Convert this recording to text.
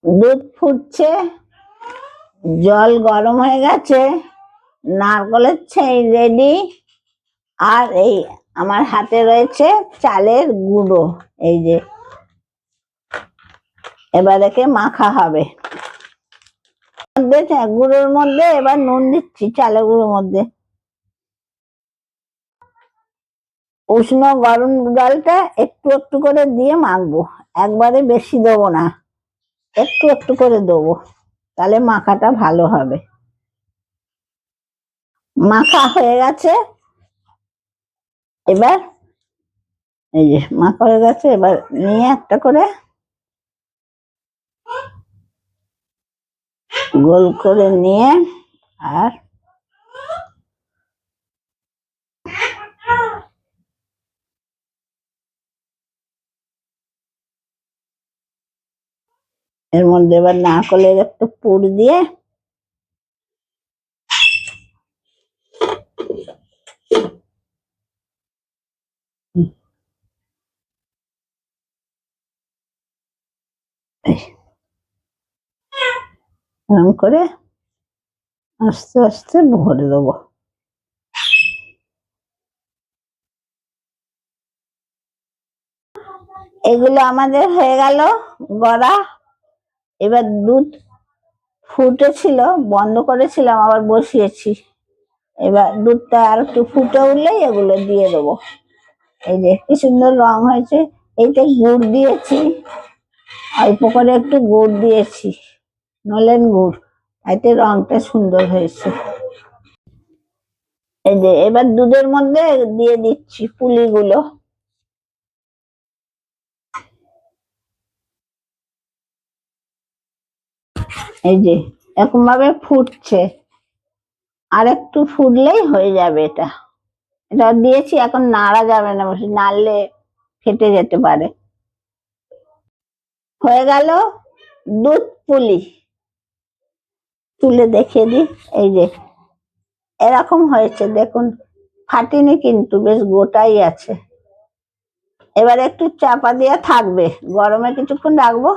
দুধ ফুটছে, জল গরম হয়ে গেছে, নারকেলের ছাই রেডি। আর এই আমার হাতে রয়েছে চালের গুঁড়ো, এই যে এবার একে মাখা হবে। গুঁড়োর মধ্যে এবার নুন দিচ্ছি, চালের গুঁড়োর মধ্যে। উষ্ণ গরম জলটা একটু একটু করে দিয়ে মাখবো, একবারে বেশি দেবো না, একটু একটু করে দেবো, তাহলে মাখাটা ভালো হবে। মাখা হয়ে গেছে, এবার এই যে মাখা হয়ে গেছে, এবার নিয়ে একটা করে গোল করে নিয়ে আর এর মধ্যে এবার নারকেলের একটু পুর দিয়ে এরকম করে আস্তে আস্তে ভরে দেবো। এগুলো আমাদের হয়ে গেল গড়া। এবার দুধ ফুটেছিল, বন্ধ করেছিলাম, আবার বসিয়েছি। এবার দুধটা আর একটু ফুটে উঠলেই এগুলো দিয়ে দেবো। এই যে কি সুন্দর রং হয়েছে। এইটা গুড় দিয়েছি, অল্প করে একটু গুড় দিয়েছি, নলেন গুড়, এতে রংটা সুন্দর হয়েছে। এই যে এবার দুধের মধ্যে দিয়ে দিচ্ছি পুলিগুলো। এই যে এরকম ভাবে ফুটছে, আর একটু ফুটলেই হয়ে যাবে। এটা এটা দিয়েছি, এখন নাড়া যাবে না, বেশি নাড়লে ফেটে যেতে পারে। হয়ে গেল দুধ পুলি। তুলে দেখিয়ে দিই, এই যে এরকম হয়েছে, দেখুন ফাটেনি কিন্তু, বেশ গোটাই আছে। এবার একটু চাপা দিয়ে থাকবে, গরমে কিছুক্ষণ রাখবো।